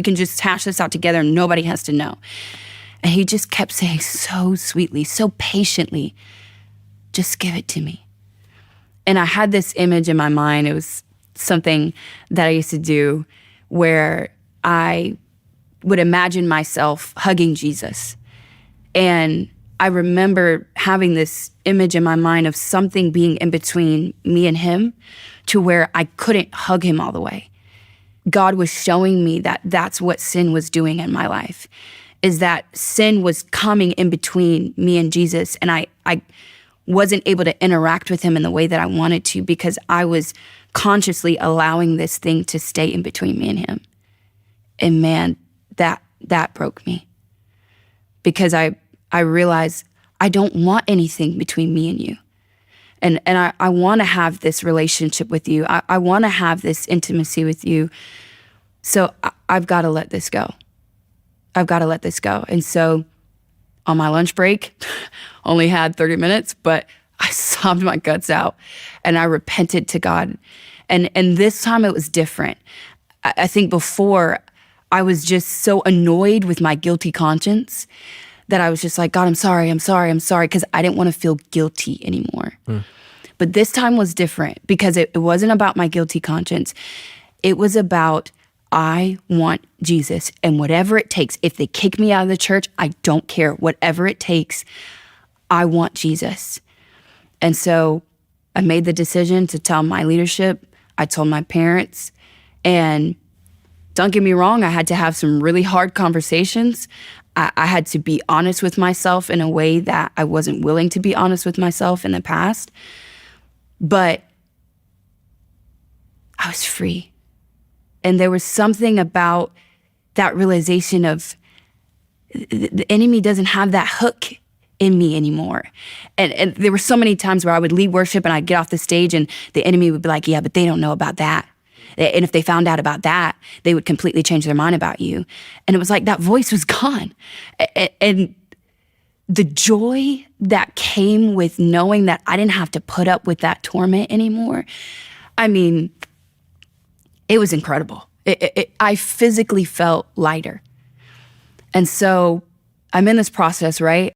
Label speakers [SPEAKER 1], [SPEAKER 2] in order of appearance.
[SPEAKER 1] We can just hash this out together and nobody has to know. And he just kept saying so sweetly, so patiently, just give it to me. And I had this image in my mind. It was something that I used to do where I would imagine myself hugging Jesus. And I remember having this image in my mind of something being in between me and him to where I couldn't hug him all the way. God was showing me that that's what sin was doing in my life, is that sin was coming in between me and Jesus. And I wasn't able to interact with him in the way that I wanted to because I was consciously allowing this thing to stay in between me and him. And man, that broke me because I realized I don't want anything between me and you. And I want to have this relationship with you. I want to have this intimacy with you. So I've got to let this go. I've got to let this go. And so on my lunch break, only had 30 minutes, but I sobbed my guts out and I repented to God. And this time it was different. I think before I was just so annoyed with my guilty conscience that I was just like, God, I'm sorry, because I didn't want to feel guilty anymore. But this time was different because it wasn't about my guilty conscience. It was about, I want Jesus, and whatever it takes. If they kick me out of the church, I don't care. Whatever it takes, I want Jesus. And so I made the decision to tell my leadership. I told my parents, and don't get me wrong, I had to have some really hard conversations. I had to be honest with myself in a way that I wasn't willing to be honest with myself in the past. But I was free. And there was something about that realization of the enemy doesn't have that hook in me anymore. And there were so many times where I would lead worship and I'd get off the stage and the enemy would be like, yeah, but they don't know about that. And if they found out about that, they would completely change their mind about you. And it was like that voice was gone. And the joy that came with knowing that I didn't have to put up with that torment anymore, I mean, it was incredible. I physically felt lighter. And so I'm in this process, right?